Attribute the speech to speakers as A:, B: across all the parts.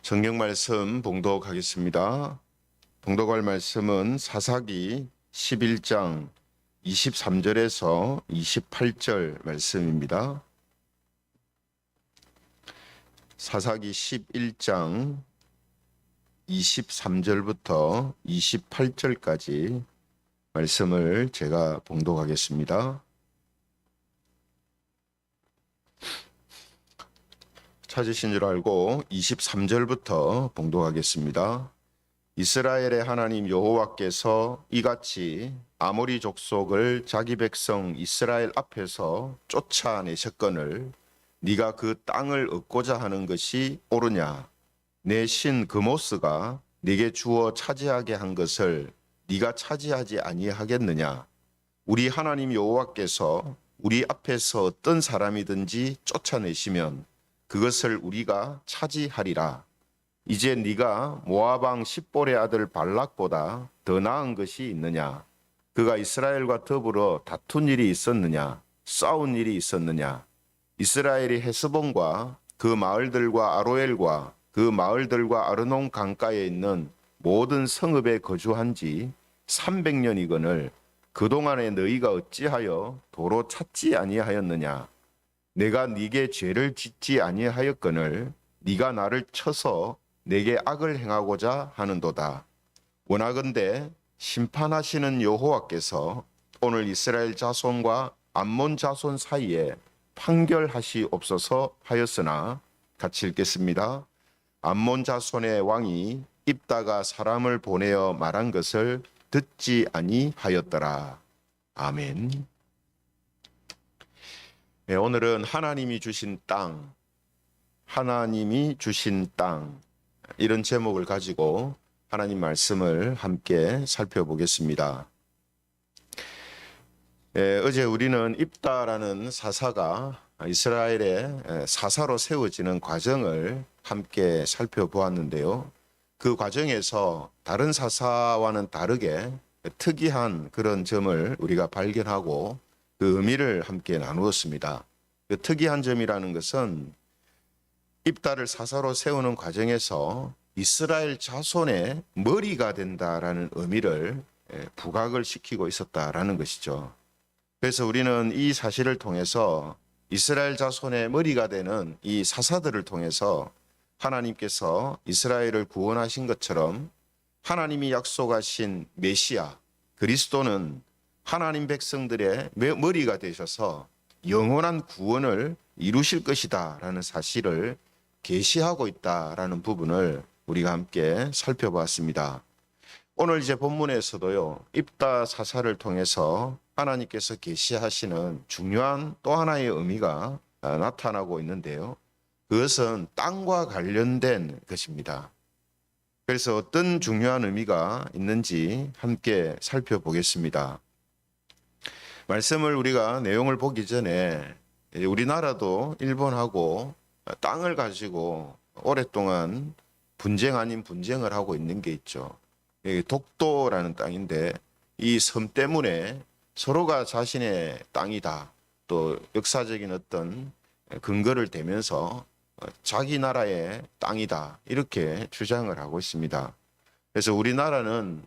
A: 성경 말씀 봉독하겠습니다. 봉독할 말씀은 사사기 11장 23절에서 28절 말씀입니다. 사사기 11장 23절부터 28절까지 말씀을 제가 봉독하겠습니다. 찾으신 줄 알고 23절부터 봉독하겠습니다. 이스라엘의 하나님 여호와께서 이같이 아모리 족속을 자기 백성 이스라엘 앞에서 쫓아내셨거늘 네가 그 땅을 얻고자 하는 것이 옳으냐? 내 신 그모스가 네게 주어 차지하게 한 것을 네가 차지하지 아니하겠느냐? 우리 하나님 여호와께서 우리 앞에서 어떤 사람이든지 쫓아내시면 그것을 우리가 차지하리라. 이제 네가 모압 왕 십볼의 아들 발락보다 더 나은 것이 있느냐? 그가 이스라엘과 더불어 다툰 일이 있었느냐? 싸운 일이 있었느냐? 이스라엘이 헤스본과 그 마을들과 아로엘과 그 마을들과 아르논 강가에 있는 모든 성읍에 거주한 지 300년이거늘 그동안에 너희가 어찌하여 도로 찾지 아니하였느냐? 내가 네게 죄를 짓지 아니하였거늘 네가 나를 쳐서 내게 악을 행하고자 하는도다. 원하건대 심판하시는 여호와께서 오늘 이스라엘 자손과 암몬 자손 사이에 판결하시옵소서 하였으나, 같이 읽겠습니다. 암몬 자손의 왕이 입다가 사람을 보내어 말한 것을 듣지 아니하였더라. 아멘. 네, 오늘은 하나님이 주신 땅, 이런 제목을 가지고 하나님 말씀을 함께 살펴보겠습니다. 어제 우리는 입다라는 사사가 이스라엘의 사사로 세워지는 과정을 함께 살펴보았는데요. 그 과정에서 다른 사사와는 다르게 특이한 그런 점을 우리가 발견하고 그 의미를 함께 나누었습니다. 그 특이한 점이라는 것은 입다를 사사로 세우는 과정에서 이스라엘 자손의 머리가 된다라는 의미를 부각을 시키고 있었다라는 것이죠. 그래서 우리는 이 사실을 통해서 이스라엘 자손의 머리가 되는 이 사사들을 통해서 하나님께서 이스라엘을 구원하신 것처럼 하나님이 약속하신 메시아 그리스도는 하나님 백성들의 머리가 되셔서 영원한 구원을 이루실 것이다 라는 사실을 계시하고 있다라는 부분을 우리가 함께 살펴봤습니다. 오늘 이제 본문에서도요, 입다 사사를 통해서 하나님께서 계시하시는 중요한 또 하나의 의미가 나타나고 있는데요. 그것은 땅과 관련된 것입니다. 그래서 어떤 중요한 의미가 있는지 함께 살펴보겠습니다. 말씀을 우리가 내용을 보기 전에 우리나라도 일본하고 땅을 가지고 오랫동안 분쟁 아닌 분쟁을 하고 있는 게 있죠. 독도라는 땅인데 이 섬 때문에 서로가 자신의 땅이다, 또 역사적인 어떤 근거를 대면서 자기 나라의 땅이다 이렇게 주장을 하고 있습니다. 그래서 우리나라는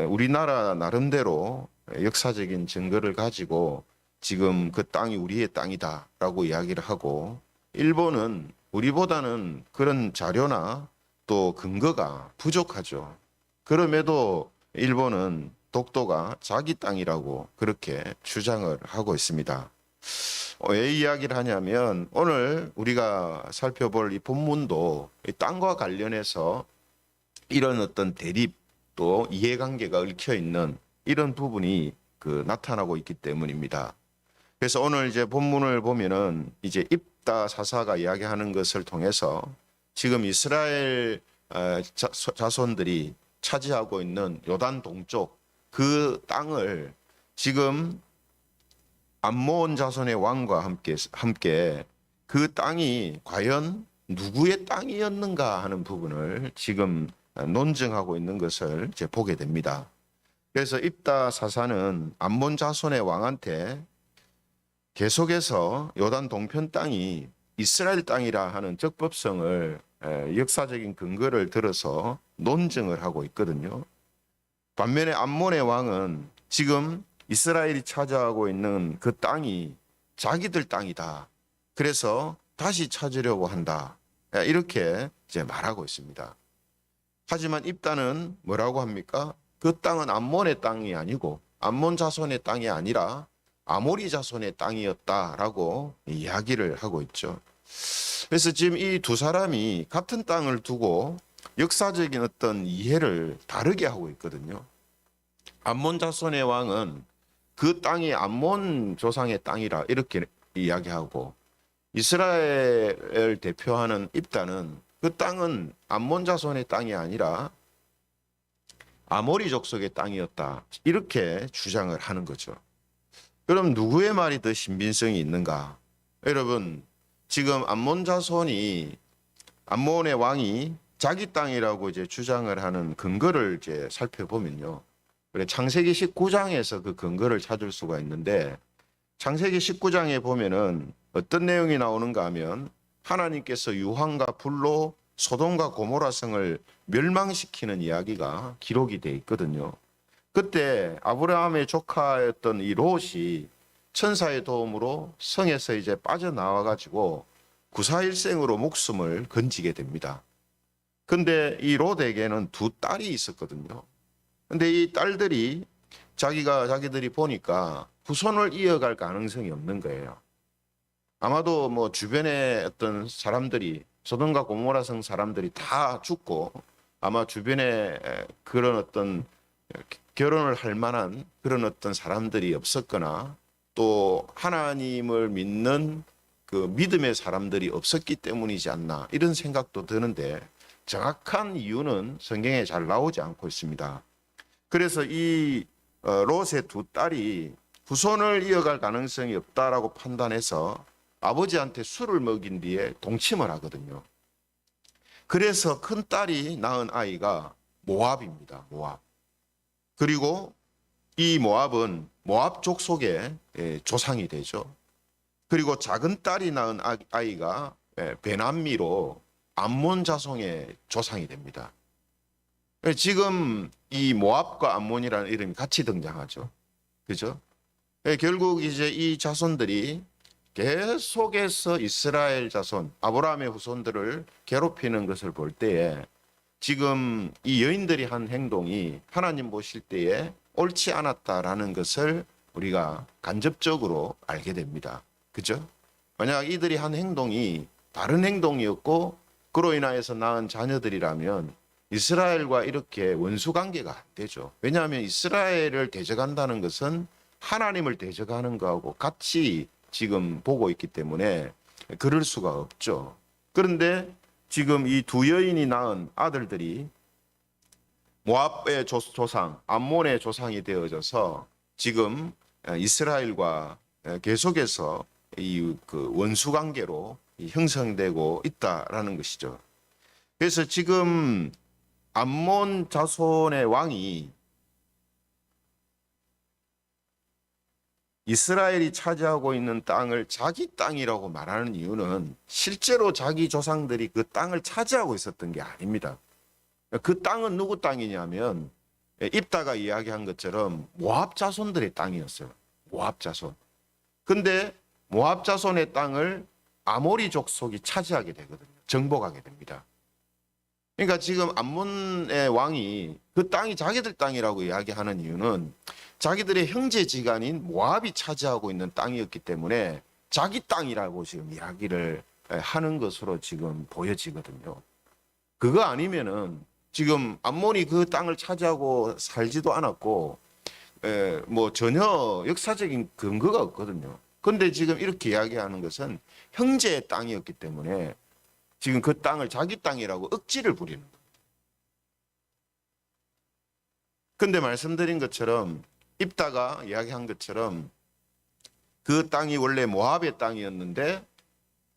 A: 우리나라 나름대로 역사적인 증거를 가지고 지금 그 땅이 우리의 땅이다라고 이야기를 하고, 일본은 우리보다는 그런 자료나 또 근거가 부족하죠. 그럼에도 일본은 독도가 자기 땅이라고 그렇게 주장을 하고 있습니다. 왜 이야기를 하냐면 오늘 우리가 살펴볼 이 본문도 이 땅과 관련해서 이런 어떤 대립 또 이해관계가 얽혀 있는 이런 부분이 나타나고 있기 때문입니다. 그래서 오늘 이제 본문을 보면은 이제 입다 사사가 이야기하는 것을 통해서 지금 이스라엘 자손들이 차지하고 있는 요단 동쪽 그 땅을 지금 암몬 자손의 왕과 함께 그 땅이 과연 누구의 땅이었는가 하는 부분을 지금 논증하고 있는 것을 이제 보게 됩니다. 그래서 입다 사사는 암몬 자손의 왕한테 계속해서 요단 동편 땅이 이스라엘 땅이라 하는 적법성을 역사적인 근거를 들어서 논증을 하고 있거든요. 반면에 암몬의 왕은 지금 이스라엘이 차지하고 있는 그 땅이 자기들 땅이다. 그래서 다시 찾으려고 한다. 이렇게 이제 말하고 있습니다. 하지만 입다는 뭐라고 합니까? 그 땅은 암몬의 땅이 아니고 암몬 자손의 땅이 아니라 아모리 자손의 땅이었다라고 이야기를 하고 있죠. 그래서 지금 이 두 사람이 같은 땅을 두고 역사적인 어떤 이해를 다르게 하고 있거든요. 암몬 자손의 왕은 그 땅이 암몬 조상의 땅이라 이렇게 이야기하고, 이스라엘을 대표하는 입다는 그 땅은 암몬 자손의 땅이 아니라 아모리 족속의 땅이었다, 이렇게 주장을 하는 거죠. 그럼 누구의 말이 더 신빙성이 있는가? 여러분, 지금 암몬 자손이, 암몬의 왕이 자기 땅이라고 이제 주장을 하는 근거를 이제 살펴보면요. 그래, 창세기 19장에서 그 근거를 찾을 수가 있는데, 창세기 19장에 보면은 어떤 내용이 나오는가 하면 하나님께서 유황과 불로 소돔과 고모라 성을 멸망시키는 이야기가 기록이 돼 있거든요. 그때 아브라함의 조카였던 이 롯이 천사의 도움으로 성에서 이제 빠져나와 가지고 구사일생으로 목숨을 건지게 됩니다. 근데 이 롯에게는 두 딸이 있었거든요. 근데 이 딸들이 자기들이 보니까 후손을 이어갈 가능성이 없는 거예요. 아마도 뭐 주변에 어떤 사람들이, 소돔과 고모라 성 사람들이 다 죽고 아마 주변에 그런 어떤 결혼을 할 만한 그런 어떤 사람들이 없었거나 또 하나님을 믿는 그 믿음의 사람들이 없었기 때문이지 않나, 이런 생각도 드는데 정확한 이유는 성경에 잘 나오지 않고 있습니다. 그래서 이 롯의 두 딸이 후손을 이어갈 가능성이 없다라고 판단해서 아버지한테 술을 먹인 뒤에 동침을 하거든요. 그래서 큰 딸이 낳은 아이가 모압입니다. 모압. 그리고 이 모압은 모압 족속의 조상이 되죠. 그리고 작은 딸이 낳은 아이가 베남미로 암몬 자손의 조상이 됩니다. 지금 이 모압과 암몬이라는 이름이 같이 등장하죠. 그죠? 결국 이제 이 자손들이 계속해서 이스라엘 자손, 아브라함의 후손들을 괴롭히는 것을 볼 때에 지금 이 여인들이 한 행동이 하나님 보실 때에 옳지 않았다라는 것을 우리가 간접적으로 알게 됩니다. 그죠? 만약 이들이 한 행동이 다른 행동이었고 그로 인하여서 낳은 자녀들이라면 이스라엘과 이렇게 원수 관계가 안 되죠. 왜냐하면 이스라엘을 대적한다는 것은 하나님을 대적하는 것하고 같이 지금 보고 있기 때문에 그럴 수가 없죠. 그런데 지금 이 두 여인이 낳은 아들들이 모압의 조상, 암몬의 조상이 되어져서 지금 이스라엘과 계속해서 이 그 원수 관계로 형성되고 있다라는 것이죠. 그래서 지금 암몬 자손의 왕이 이스라엘이 차지하고 있는 땅을 자기 땅이라고 말하는 이유는 실제로 자기 조상들이 그 땅을 차지하고 있었던 게 아닙니다. 그 땅은 누구 땅이냐면 입다가 이야기한 것처럼 모압 자손들의 땅이었어요. 모압 자손. 근데 모압 자손의 땅을 아모리 족속이 차지하게 되거든요. 정복하게 됩니다. 그러니까 지금 암몬의 왕이 그 땅이 자기들 땅이라고 이야기하는 이유는 자기들의 형제지간인 모압이 차지하고 있는 땅이었기 때문에 자기 땅이라고 지금 이야기를 하는 것으로 지금 보여지거든요. 그거 아니면은 지금 암몬이 그 땅을 차지하고 살지도 않았고 뭐 전혀 역사적인 근거가 없거든요. 그런데 지금 이렇게 이야기하는 것은 형제의 땅이었기 때문에 지금 그 땅을 자기 땅이라고 억지를 부리는 겁니다. 그런데 말씀드린 것처럼 입다가 이야기한 것처럼 그 땅이 원래 모압의 땅이었는데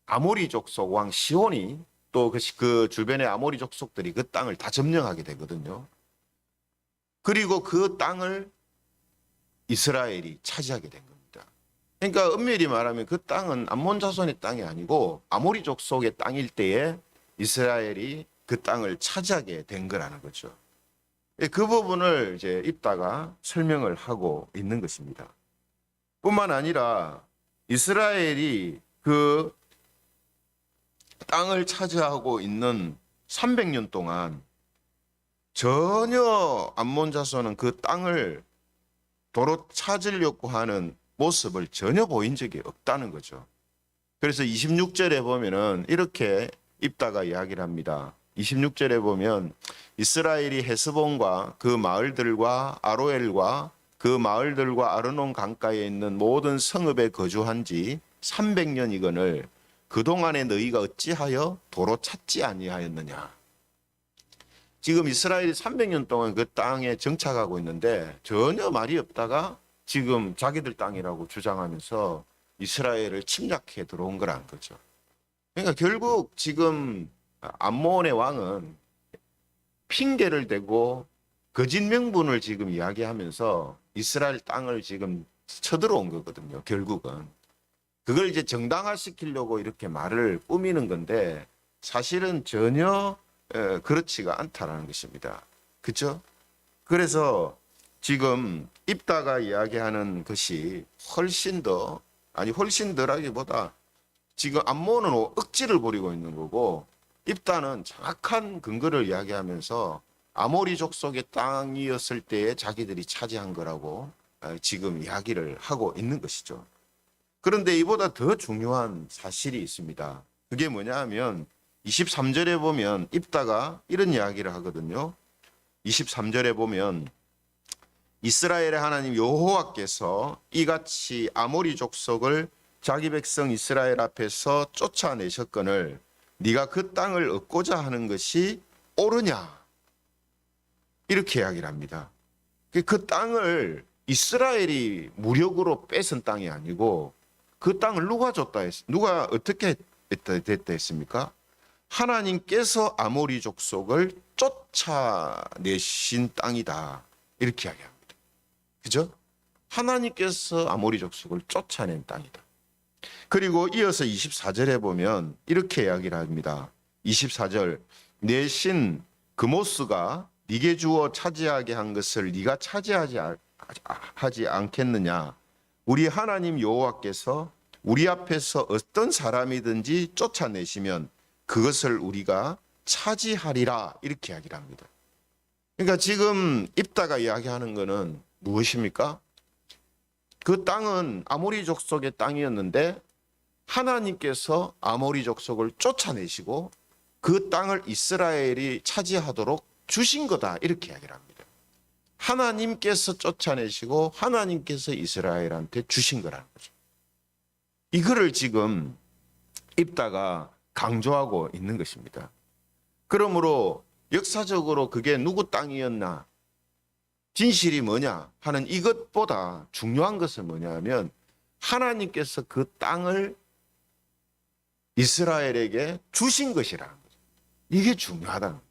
A: 아모리 족속 왕 시온이 또 그 주변의 아모리 족속들이 그 땅을 다 점령하게 되거든요. 그리고 그 땅을 이스라엘이 차지하게 된 겁니다. 그러니까 엄밀히 말하면 그 땅은 암몬 자손의 땅이 아니고 아모리 족속의 땅일 때에 이스라엘이 그 땅을 차지하게 된 거라는 거죠. 그 부분을 이제 입다가 설명을 하고 있는 것입니다. 뿐만 아니라 이스라엘이 그 땅을 차지하고 있는 300년 동안 전혀 암몬 자손은 그 땅을 도로 찾으려고 하는 모습을 전혀 보인 적이 없다는 거죠. 그래서 26절에 보면은 이렇게 입다가 이야기를 합니다. 26절에 보면 이스라엘이 헤스본과 그 마을들과 아로엘과 그 마을들과 아르논 강가에 있는 모든 성읍에 거주한 지 300년이거늘 그동안에 너희가 어찌하여 도로 찾지 아니하였느냐. 지금 이스라엘이 300년 동안 그 땅에 정착하고 있는데 전혀 말이 없다가 지금 자기들 땅이라고 주장하면서 이스라엘을 침략해 들어온 거란 거죠. 그러니까 결국 지금 암몬의 왕은 핑계를 대고 거짓 명분을 지금 이야기하면서 이스라엘 땅을 지금 쳐들어온 거거든요. 결국은 그걸 이제 정당화시키려고 이렇게 말을 꾸미는 건데 사실은 전혀 그렇지가 않다라는 것입니다. 그렇죠? 그래서 지금 입다가 이야기하는 것이 훨씬 덜하기보다 지금 암몬은 억지를 부리고 있는 거고 입다는 정확한 근거를 이야기하면서 아모리 족속의 땅이었을 때에 자기들이 차지한 거라고 지금 이야기를 하고 있는 것이죠. 그런데 이보다 더 중요한 사실이 있습니다. 그게 뭐냐 하면 23절에 보면 입다가 이런 이야기를 하거든요. 23절에 보면 이스라엘의 하나님 여호와께서 이같이 아모리 족속을 자기 백성 이스라엘 앞에서 쫓아내셨거늘 네가 그 땅을 얻고자 하는 것이 옳으냐 이렇게 이야기를 합니다. 그 땅을 이스라엘이 무력으로 뺏은 땅이 아니고 그 땅을 누가 어떻게 됐다 했습니까? 하나님께서 아모리 족속을 쫓아내신 땅이다 이렇게 이야기합니다. 그죠? 하나님께서 아모리 족속을 쫓아낸 땅이다. 그리고 이어서 24절에 보면 이렇게 이야기를 합니다. 24절 내 신 그모스가 네게 주어 차지하게 한 것을 네가 차지하지 않겠느냐. 우리 하나님 여호와께서 우리 앞에서 어떤 사람이든지 쫓아내시면 그것을 우리가 차지하리라 이렇게 이야기를 합니다. 그러니까 지금 입다가 이야기하는 것은 무엇입니까? 그 땅은 아모리 족속의 땅이었는데 하나님께서 아모리 족속을 쫓아내시고 그 땅을 이스라엘이 차지하도록 주신 거다 이렇게 이야기를 합니다. 하나님께서 쫓아내시고 하나님께서 이스라엘한테 주신 거라는 거죠. 이거를 지금 입다가 강조하고 있는 것입니다. 그러므로 역사적으로 그게 누구 땅이었나 진실이 뭐냐 하는 이것보다 중요한 것은 뭐냐 하면 하나님께서 그 땅을 이스라엘에게 주신 것이라는 거죠. 이게 중요하다는 거예요.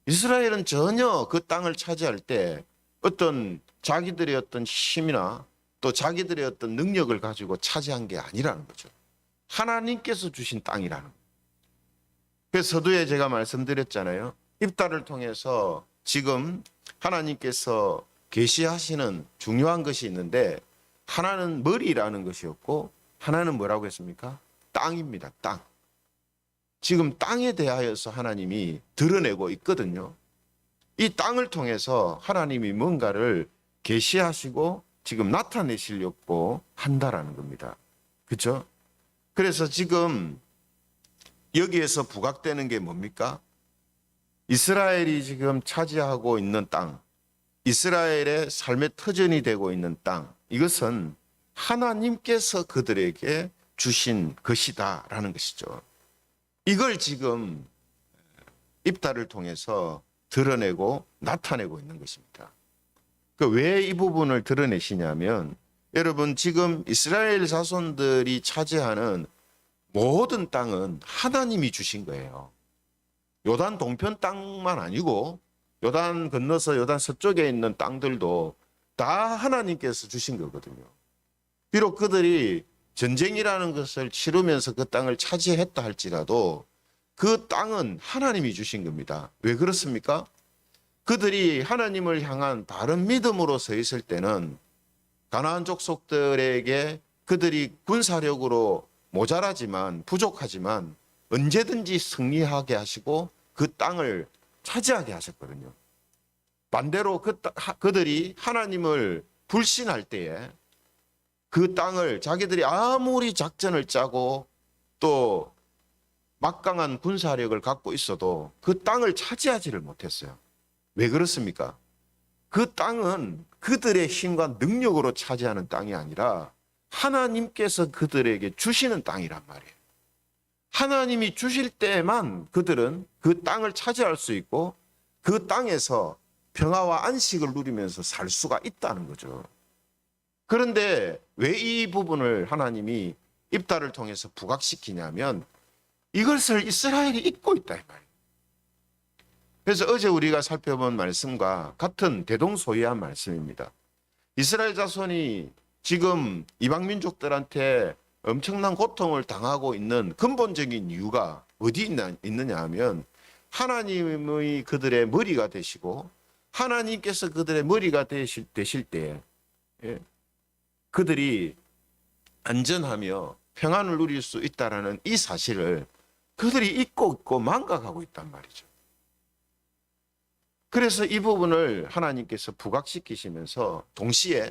A: 이스라엘은 전혀 그 땅을 차지할 때 어떤 자기들의 어떤 힘이나 또 자기들의 어떤 능력을 가지고 차지한 게 아니라는 거죠. 하나님께서 주신 땅이라는 거예요. 그래서 서두에 제가 말씀드렸잖아요. 입다를 통해서 지금 하나님께서 계시하시는 중요한 것이 있는데 하나는 머리라는 것이었고 하나는 뭐라고 했습니까? 땅입니다. 땅. 지금 땅에 대하여서 하나님이 드러내고 있거든요. 이 땅을 통해서 하나님이 뭔가를 계시하시고 지금 나타내시려고 한다라는 겁니다. 그렇죠? 그래서 지금 여기에서 부각되는 게 뭡니까? 이스라엘이 지금 차지하고 있는 땅, 이스라엘의 삶의 터전이 되고 있는 땅, 이것은 하나님께서 그들에게 주신 것이다라는 것이죠. 이걸 지금 입다를 통해서 드러내고 나타내고 있는 것입니다. 왜 이 부분을 드러내시냐면 여러분 지금 이스라엘 자손들이 차지하는 모든 땅은 하나님이 주신 거예요. 요단 동편 땅만 아니고 요단 건너서 요단 서쪽에 있는 땅들도 다 하나님께서 주신 거거든요. 비록 그들이 전쟁이라는 것을 치르면서 그 땅을 차지했다 할지라도 그 땅은 하나님이 주신 겁니다. 왜 그렇습니까? 그들이 하나님을 향한 바른 믿음으로 서 있을 때는 가나안 족속들에게 그들이 군사력으로 모자라지만 부족하지만 언제든지 승리하게 하시고 그 땅을 차지하게 하셨거든요. 반대로 그들이 하나님을 불신할 때에 그 땅을 자기들이 아무리 작전을 짜고 또 막강한 군사력을 갖고 있어도 그 땅을 차지하지를 못했어요. 왜 그렇습니까? 그 땅은 그들의 힘과 능력으로 차지하는 땅이 아니라 하나님께서 그들에게 주시는 땅이란 말이에요. 하나님이 주실 때만 그들은 그 땅을 차지할 수 있고 그 땅에서 평화와 안식을 누리면서 살 수가 있다는 거죠. 그런데 왜 이 부분을 하나님이 입다를 통해서 부각시키냐면 이것을 이스라엘이 잊고 있다 이 말이에요. 그래서 어제 우리가 살펴본 말씀과 같은 대동소이한 말씀입니다. 이스라엘 자손이 지금 이방 민족들한테 엄청난 고통을 당하고 있는 근본적인 이유가 어디 있느냐 하면 하나님의 그들의 머리가 되시고 하나님께서 그들의 머리가 되실 때에 그들이 안전하며 평안을 누릴 수 있다는 이 사실을 그들이 잊고 있고 망각하고 있단 말이죠. 그래서 이 부분을 하나님께서 부각시키시면서 동시에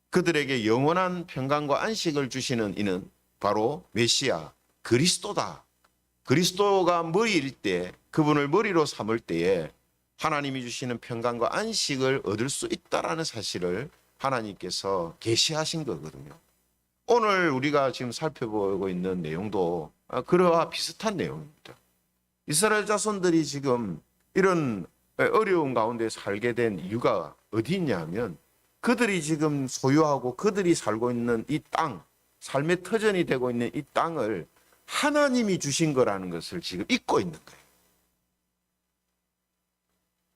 A: 그들에게 영원한 평강과 안식을 주시는 이는 바로 메시아 그리스도다. 그리스도가 머리일 때 그분을 머리로 삼을 때에 하나님이 주시는 평강과 안식을 얻을 수 있다라는 사실을 하나님께서 계시하신 거거든요. 오늘 우리가 지금 살펴보고 있는 내용도 그와 비슷한 내용입니다. 이스라엘 자손들이 지금 이런 어려운 가운데 살게 된 이유가 어디 있냐면 그들이 지금 소유하고 그들이 살고 있는 이 땅, 삶의 터전이 되고 있는 이 땅을 하나님이 주신 거라는 것을 지금 잊고 있는 거예요.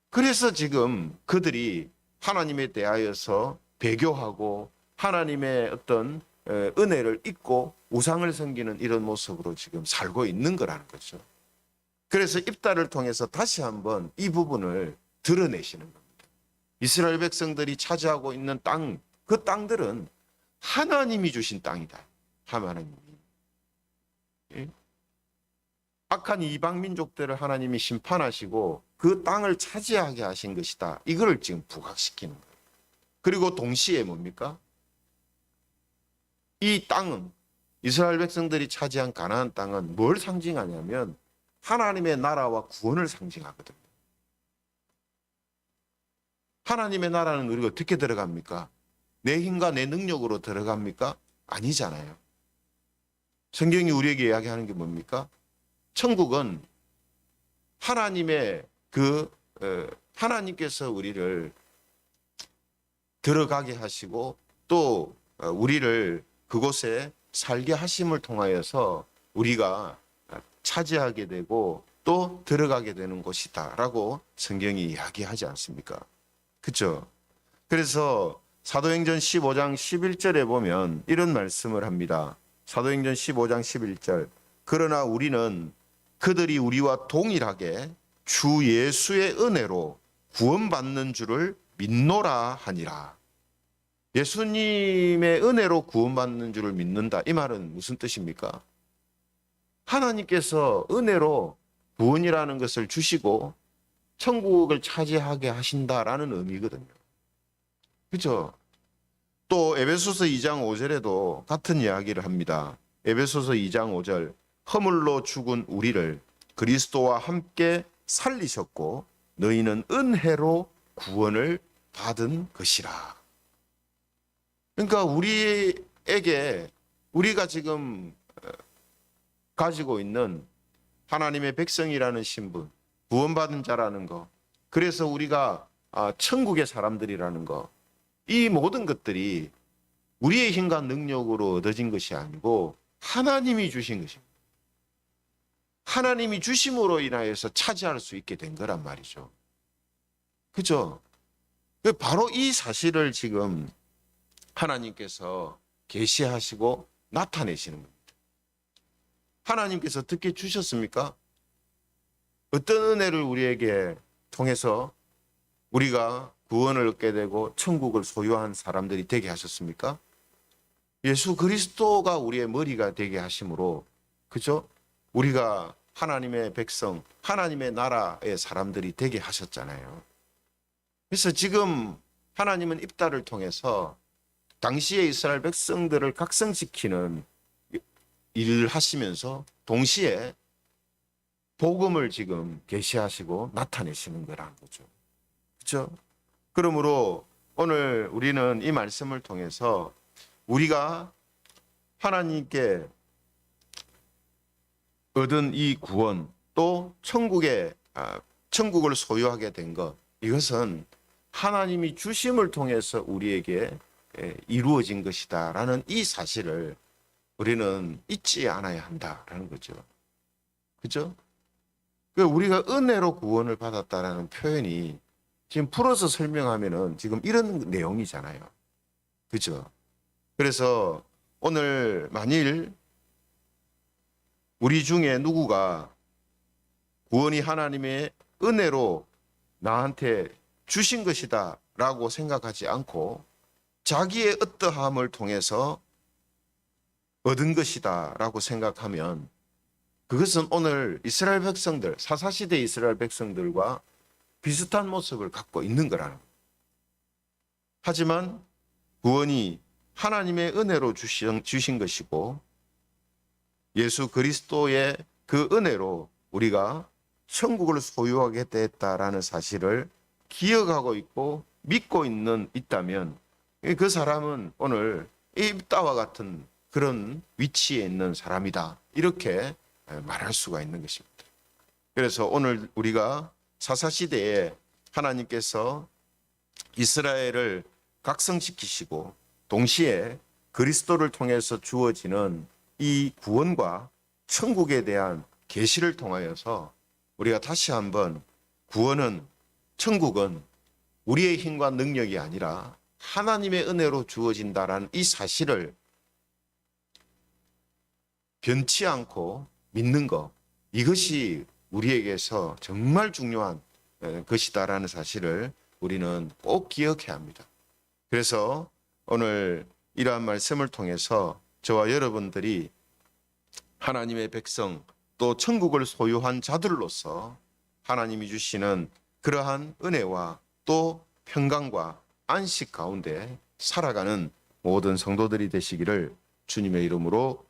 A: 그래서 지금 그들이 하나님에 대하여서 배교하고 하나님의 어떤 은혜를 잊고 우상을 섬기는 이런 모습으로 지금 살고 있는 거라는 거죠. 그래서 입다를 통해서 다시 한번 이 부분을 드러내시는 겁니다. 이스라엘 백성들이 차지하고 있는 땅, 그 땅들은 하나님이 주신 땅이다. 하나님이. 악한 이방 민족들을 하나님이 심판하시고 그 땅을 차지하게 하신 것이다. 이거를 지금 부각시키는 거예요. 그리고 동시에 뭡니까? 이 땅은 이스라엘 백성들이 차지한 가나안 땅은 뭘 상징하냐면 하나님의 나라와 구원을 상징하거든요. 하나님의 나라는 우리가 어떻게 들어갑니까? 내 힘과 내 능력으로 들어갑니까? 아니잖아요. 성경이 우리에게 이야기하는 게 뭡니까? 천국은 하나님의 하나님께서 우리를 들어가게 하시고 또 우리를 그곳에 살게 하심을 통하여서 우리가 차지하게 되고 또 들어가게 되는 곳이다라고 성경이 이야기하지 않습니까? 그렇죠? 그래서 사도행전 15장 11절에 보면 이런 말씀을 합니다. 사도행전 15장 11절. 그러나 우리는 그들이 우리와 동일하게 주 예수의 은혜로 구원받는 줄을 믿노라 하니라. 예수님의 은혜로 구원받는 줄을 믿는다. 이 말은 무슨 뜻입니까? 하나님께서 은혜로 구원이라는 것을 주시고 천국을 차지하게 하신다라는 의미거든요. 그렇죠? 또 에베소서 2장 5절에도 같은 이야기를 합니다. 에베소서 2장 5절. 허물로 죽은 우리를 그리스도와 함께 살리셨고 너희는 은혜로 구원을 받은 것이라. 그러니까 우리가 지금 가지고 있는 하나님의 백성이라는 신분, 구원받은 자라는 거, 그래서 우리가 천국의 사람들이라는 거, 이 모든 것들이 우리의 힘과 능력으로 얻어진 것이 아니고 하나님이 주신 것입니다. 하나님이 주심으로 인하여서 차지할 수 있게 된 거란 말이죠. 그죠? 바로 이 사실을 지금 하나님께서 계시하시고 나타내시는 겁니다. 하나님께서 어떻게 주셨습니까? 어떤 은혜를 우리에게 통해서 우리가 구원을 얻게 되고 천국을 소유한 사람들이 되게 하셨습니까? 예수 그리스도가 우리의 머리가 되게 하심으로, 그죠? 우리가 하나님의 백성, 하나님의 나라의 사람들이 되게 하셨잖아요. 그래서 지금 하나님은 입다를 통해서 당시의 이스라엘 백성들을 각성시키는 일을 하시면서 동시에 복음을 지금 계시하시고 나타내시는 거라는 거죠. 그렇죠? 그러므로 오늘 우리는 이 말씀을 통해서 우리가 하나님께 얻은 이 구원, 또 천국을 소유하게 된 것, 이것은 하나님이 주심을 통해서 우리에게 이루어진 것이다라는 이 사실을 우리는 잊지 않아야 한다라는 거죠. 그죠? 우리가 은혜로 구원을 받았다라는 표현이 지금 풀어서 설명하면은 지금 이런 내용이잖아요. 그죠? 그래서 오늘 만일 우리 중에 누구가 구원이 하나님의 은혜로 나한테 주신 것이다 라고 생각하지 않고 자기의 어떠함을 통해서 얻은 것이다 라고 생각하면 그것은 오늘 이스라엘 백성들, 사사시대 이스라엘 백성들과 비슷한 모습을 갖고 있는 거라는 거예요. 하지만 구원이 하나님의 은혜로 주신 것이고 예수 그리스도의 그 은혜로 우리가 천국을 소유하게 됐다라는 사실을 기억하고 있고 믿고 있다면 그 사람은 오늘 입다와 같은 그런 위치에 있는 사람이다. 이렇게 말할 수가 있는 것입니다. 그래서 오늘 우리가 사사시대에 하나님께서 이스라엘을 각성시키시고 동시에 그리스도를 통해서 주어지는 이 구원과 천국에 대한 계시를 통하여서 우리가 다시 한번 구원은, 천국은 우리의 힘과 능력이 아니라 하나님의 은혜로 주어진다라는 이 사실을 변치 않고 믿는 것, 이것이 우리에게서 정말 중요한 것이다라는 사실을 우리는 꼭 기억해야 합니다. 그래서 오늘 이러한 말씀을 통해서 저와 여러분들이 하나님의 백성 또 천국을 소유한 자들로서 하나님이 주시는 그러한 은혜와 또 평강과 안식 가운데 살아가는 모든 성도들이 되시기를 주님의 이름으로 축원합니다.